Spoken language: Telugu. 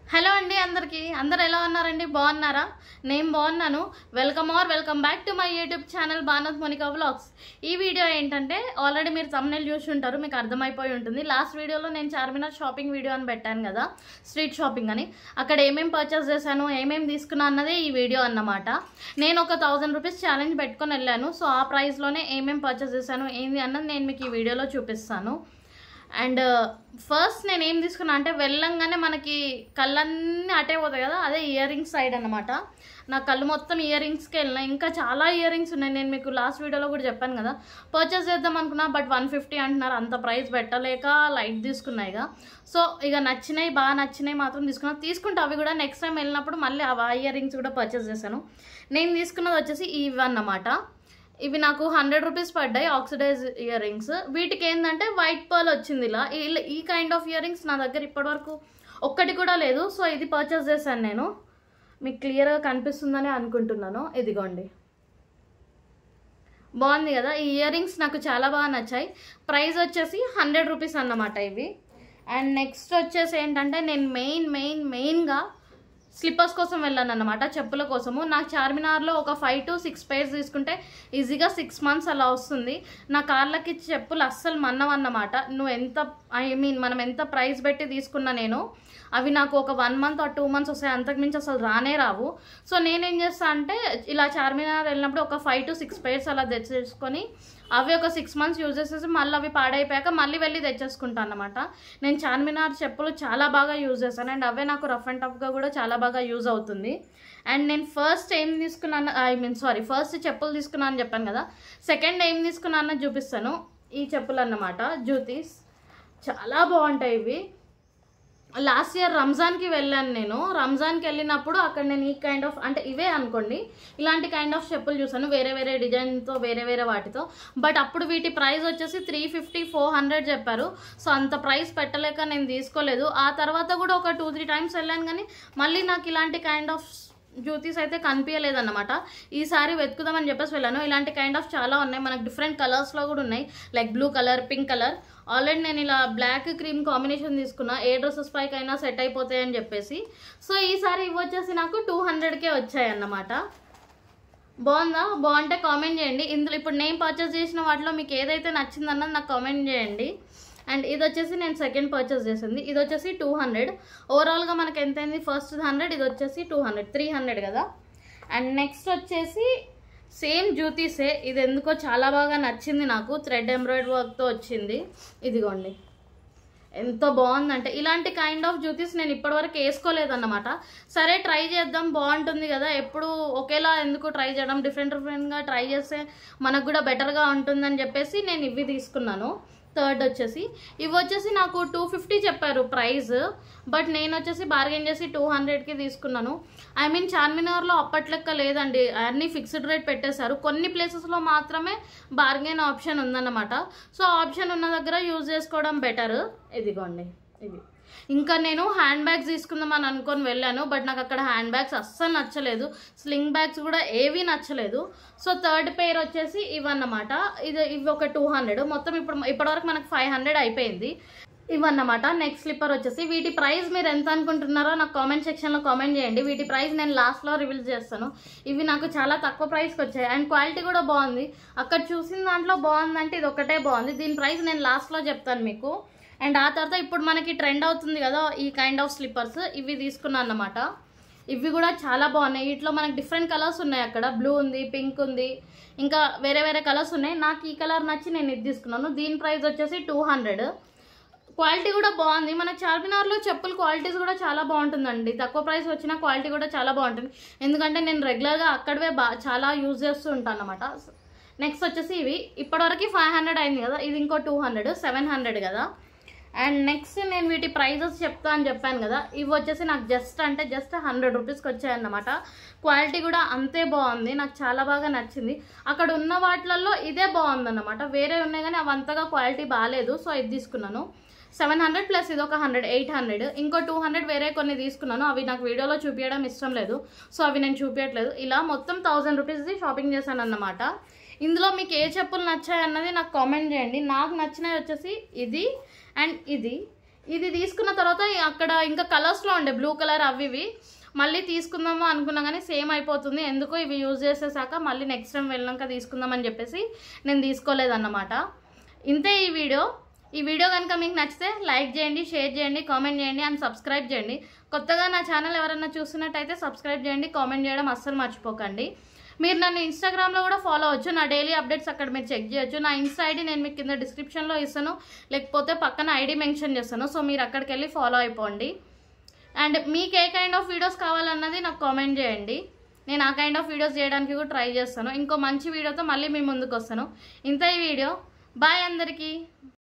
హలో అండి అందరికీ అందరూ ఎలా ఉన్నారండి బాగున్నారా నేను బాగున్నాను welcome back to my YouTube channel Bhanuth Monika vlogs ఈ వీడియో ఏంటంటే ఆల్రెడీ మీరు థంబ్నెయిల్ చూసి ఉంటారు మీకు అర్థమైపోయి ఉంటుంది లాస్ట్ వీడియోలో నేను చార్మినార్ షాపింగ్ వీడియో అని పెట్టాను కదా స్ట్రీట్ షాపింగ్ అని అక్కడ ఏమేం పర్చేస్ చేశాను ఏమేం తీసుకున్నా అన్నదే ఈ వీడియో అన్నమాట నేను ఒక 1000 రూపీస్ ఛాలెంజ్ పెట్టుకొని వెళ్ళాను సో ఆ ప్రైస్లోనే ఏమేం పర్చేస్ చేశాను ఏంది అన్నది నేను మీకు ఈ వీడియోలో చూపిస్తాను అండ్ ఫస్ట్ నేను ఏం తీసుకున్నా అంటే వెళ్ళంగానే మనకి కళ్ళన్నీ అటే పోతాయి కదా అదే ఇయర్ రింగ్స్ సైడ్ అనమాట నా కళ్ళు మొత్తం ఇయర్ రింగ్స్కి వెళ్ళినా ఇంకా చాలా ఇయర్ రింగ్స్ ఉన్నాయి నేను మీకు లాస్ట్ వీడియోలో కూడా చెప్పాను కదా పర్చేస్ చేద్దాం అనుకున్నా బట్ 150 అంటున్నారు అంత ప్రైస్ పెట్టలేక లైట్ తీసుకున్నాయిగా సో ఇక నచ్చినాయి బాగా నచ్చినాయి మాత్రం తీసుకుంటే అవి కూడా నెక్స్ట్ టైం వెళ్ళినప్పుడు మళ్ళీ ఆ ఇయర్ రింగ్స్ కూడా పర్చేస్ చేశాను నేను తీసుకున్నది వచ్చేసి ఇవి అన్నమాట ఇవి నాకు 100 రూపీస్ పడ్డాయి ఆక్సిడైజ్ ఇయర్ రింగ్స్ వీటికి ఏంటంటే వైట్ పర్ల్ వచ్చింది ఇలా ఈ కైండ్ ఆఫ్ ఇయర్ రింగ్స్ నా దగ్గర ఇప్పటివరకు ఒక్కటి కూడా లేదు సో ఇది పర్చేస్ చేశాను నేను మీకు క్లియర్గా కనిపిస్తుందని అనుకుంటున్నాను ఇదిగోండి బాగుంది కదా ఈ ఇయర్ రింగ్స్ నాకు చాలా బాగా నచ్చాయి ప్రైస్ వచ్చేసి 100 రూపీస్ అన్నమాట ఇవి అండ్ నెక్స్ట్ వచ్చేసి ఏంటంటే నేను మెయిన్గా స్లిప్పర్స్ కోసం వెళ్ళాను అన్నమాట చెప్పుల కోసము నాకు చార్మినార్లో ఒక 5 to 6 pairs తీసుకుంటే ఈజీగా 6 months అలా వస్తుంది నా కార్లకి చెప్పులు అస్సలు మన్నవన్నమాట నువ్వు ఎంత మనం ఎంత ప్రైస్ పెట్టి తీసుకున్నా నేను అవి నాకు ఒక 1 month or 2 months వస్తాయి అంతకుమించి అసలు రానే రావు సో నేనేం చేస్తా అంటే ఇలా చార్మినార్ వెళ్ళినప్పుడు ఒక 5 to 6 pairs అలా తెచ్చేసుకొని అవి ఒక 6 months యూజ్ చేసేసి మళ్ళీ అవి పాడైపోయాక మళ్ళీ వెళ్ళి తెచ్చేసుకుంటాను అనమాట నేను చార్మినార్ చెప్పులు చాలా బాగా యూజ్ చేస్తాను అండ్ అవే నాకు రఫ్ అండ్ టఫ్గా కూడా చాలా బాగా యూజ్ అవుతుంది అండ్ నేను ఫస్ట్ ఏం తీసుకున్నాను ఫస్ట్ చెప్పులు తీసుకున్నాను అని చెప్పాను కదా సెకండ్ ఏం తీసుకున్నాను చూపిస్తాను ఈ చెప్పులు అన్నమాట జూతీస్ చాలా బాగుంటాయి ఇవి లాస్ట్ ఇయర్ రంజాన్కి వెళ్ళాను నేను రంజాన్కి వెళ్ళినప్పుడు అక్కడ నేను ఈ కైండ్ ఆఫ్ అంటే ఇవే అనుకోండి ఇలాంటి కైండ్ ఆఫ్ చెప్పులు చూసాను వేరే డిజైన్తో వేరే వాటితో బట్ అప్పుడు వీటి ప్రైస్ వచ్చేసి 350-400 చెప్పారు సో అంత ప్రైస్ పెట్టలేక నేను తీసుకోలేదు ఆ తర్వాత కూడా ఒక 2-3 times వెళ్ళాను కానీ మళ్ళీ నాకు ఇలాంటి కైండ్ ఆఫ్ జ్యూతీస్ అయితే కనిపించలేదన్నమాట ఈసారి వెతుకుదామని చెప్పేసి వెళ్ళాను ఇలాంటి కైండ్ ఆఫ్ చాలా ఉన్నాయి మనకు డిఫరెంట్ కలర్స్లో కూడా ఉన్నాయి like blue colour pink colour already నేను ఇలా బ్లాక్ క్రీమ్ కాంబినేషన్ తీసుకున్నా ఏ డ్రెస్సెస్ పైకి అయినా సెట్ అయిపోతాయని చెప్పేసి సో ఈసారి ఇవి వచ్చేసి నాకు 200కే వచ్చాయి అన్నమాట బాగుంటే కామెంట్ చేయండి ఇందులో ఇప్పుడు నేను పర్చేస్ చేసిన వాటిలో మీకు ఏదైతే నచ్చిందన్నది నాకు కామెంట్ చేయండి అండ్ ఇది వచ్చేసి నేను సెకండ్ పర్చేస్ చేసింది ఇది వచ్చేసి 200 ఓవరాల్గా మనకి ఎంత అయింది ఫస్ట్ 100 ఇది వచ్చేసి 300 కదా అండ్ నెక్స్ట్ వచ్చేసి సేమ్ జ్యూతీసే ఇది ఎందుకో చాలా బాగా నచ్చింది నాకు థ్రెడ్ ఎంబ్రాయిడరీ వర్క్తో వచ్చింది ఇదిగోండి ఎంతో బాగుందంటే ఇలాంటి కైండ్ ఆఫ్ జ్యూతీస్ నేను ఇప్పటివరకు వేసుకోలేదన్నమాట సరే ట్రై చేద్దాం బాగుంటుంది కదా ఎప్పుడు ఒకేలా ఎందుకు ట్రై చేయడం డిఫరెంట్గా ట్రై చేస్తే మనకు కూడా బెటర్గా ఉంటుందని చెప్పేసి నేను ఇవి తీసుకున్నాను థర్డ్ వచ్చేసి ఇవి వచ్చేసి నాకు 250 చెప్పారు ప్రైస్ బట్ నేను వచ్చేసి బార్గెన్ చేసి 200కి తీసుకున్నాను చార్మినార్లో అప్పట్లెక్క లేదండి అన్నీ ఫిక్స్డ్ రేట్ పెట్టేశారు కొన్ని ప్లేసెస్లో మాత్రమే బార్గెన్ ఆప్షన్ ఉందన్నమాట సో ఆప్షన్ ఉన్న దగ్గర యూజ్ చేసుకోవడం బెటర్ ఇదిగోండి ఇది ఇంకా నేను హ్యాండ్ బ్యాగ్స్ తీసుకుందామని అనుకొని వెళ్ళాను బట్ నాకు అక్కడ హ్యాండ్ బ్యాగ్స్ అస్సలు నచ్చలేదు స్లింగ్ బ్యాగ్స్ కూడా ఏవి నచ్చలేదు సో థర్డ్ పేర్ వచ్చేసి ఇవన్నమాట ఇవి ఒక 200 మొత్తం ఇప్పటివరకు మనకు 500 అయిపోయింది ఇవన్నమాట నెక్స్ట్ స్లిప్పర్ వచ్చేసి వీటి ప్రైస్ మీరు ఎంత అనుకుంటున్నారో నాకు కామెంట్ సెక్షన్లో కామెంట్ చేయండి వీటి ప్రైస్ నేను లాస్ట్లో రివీల్ చేస్తాను ఇవి నాకు చాలా తక్కువ ప్రైస్కి వచ్చాయి అండ్ క్వాలిటీ కూడా బాగుంది అక్కడ చూసిన దాంట్లో బాగుందంటే ఇది ఒకటే బాగుంది దీని ప్రైస్ నేను లాస్ట్లో చెప్తాను మీకు అండ్ ఆ తర్వాత ఇప్పుడు మనకి ట్రెండ్ అవుతుంది కదా ఈ కైండ్ ఆఫ్ స్లిప్పర్స్ ఇవి తీసుకున్నాను అన్నమాట ఇవి కూడా చాలా బాగున్నాయి వీటిలో మనకి డిఫరెంట్ కలర్స్ ఉన్నాయి అక్కడ బ్లూ ఉంది పింక్ ఉంది ఇంకా వేరే కలర్స్ ఉన్నాయి నాకు ఈ కలర్ నచ్చి నేను ఇది తీసుకున్నాను దీని ప్రైస్ వచ్చేసి 200 క్వాలిటీ కూడా బాగుంది మన చార్మినార్లో చెప్పుల క్వాలిటీస్ కూడా చాలా బాగుంటుందండి తక్కువ ప్రైస్ వచ్చిన క్వాలిటీ కూడా చాలా బాగుంటుంది ఎందుకంటే నేను రెగ్యులర్గా అక్కడవే చాలా యూజ్ చేస్తూ ఉంటాను అన్నమాట నెక్స్ట్ వచ్చేసి ఇవి ఇప్పటివరకు 500 అయింది కదా ఇది ఇంకో 200 700 కదా అండ్ నెక్స్ట్ నేను వీటి ప్రైజెస్ చెప్తా అని చెప్పాను కదా ఇవి వచ్చేసి నాకు జస్ట్ 100 రూపీస్కి వచ్చాయన్నమాట క్వాలిటీ కూడా అంతే బాగుంది నాకు చాలా బాగా నచ్చింది అక్కడ ఉన్న వాటిలలో ఇదే బాగుందన్నమాట వేరే ఉన్నాయి కానీ అవి అంతగా క్వాలిటీ బాగాలేదు సో ఇది తీసుకున్నాను 700 ప్లస్ ఇది ఒక 100 800 ఇంకో 200 వేరే కొన్ని తీసుకున్నాను అవి నాకు వీడియోలో చూపించడం ఇష్టం లేదు సో అవి నేను చూపించట్లేదు ఇలా మొత్తం 1000 రూపీస్ది షాపింగ్ చేశాను అన్నమాట ఇందులో మీకు ఏ చెప్పులు నచ్చాయన్నది నాకు కామెంట్ చేయండి నాకు నచ్చినవి వచ్చేసి ఇది అండ్ ఇది ఇది తీసుకున్న తర్వాత అక్కడ ఇంకా కలర్స్లో ఉండే బ్లూ కలర్ అవి ఇవి మళ్ళీ తీసుకుందాము అనుకున్నా కానీ సేమ్ అయిపోతుంది, ఎందుకో ఇవి యూజ్ చేసేసాక మళ్ళీ నెక్స్ట్ టైం వెళ్ళాక తీసుకుందామని చెప్పేసి నేను తీసుకోలేదన్నమాట. ఇంతే ఈ వీడియో కనుక మీకు నచ్చితే లైక్ చేయండి, షేర్ చేయండి, కామెంట్ చేయండి అండ్ సబ్స్క్రైబ్ చేయండి. కొత్తగా నా ఛానల్ ఎవరైనా చూస్తున్నట్టయితే సబ్స్క్రైబ్ చేయండి, కామెంట్ చేయడం అస్సలు మర్చిపోకండి. మీరు నన్ను ఇన్స్టాగ్రామ్లో కూడా ఫాలో అవ్వచ్చు, నా డైలీ అప్డేట్స్ అక్కడ మీరు చెక్ చేయొచ్చు. నా ఇన్స్టా ఐడి నేను మీకు కింద డిస్క్రిప్షన్లో ఇస్తాను, లేకపోతే పక్కన ఐడి మెన్షన్ చేస్తాను. సో మీరు అక్కడికి వెళ్ళి ఫాలో అయిపోండి. అండ్ మీకు ఏ కైండ్ ఆఫ్ వీడియోస్ కావాలన్నది నాకు కామెంట్ చేయండి, నేను ఆ కైండ్ ఆఫ్ వీడియోస్ చేయడానికి కూడా ట్రై చేస్తాను. ఇంకో మంచి వీడియోతో మళ్ళీ మీ ముందుకు వస్తాను. ఇంత ఈ వీడియో, బాయ్ అందరికీ.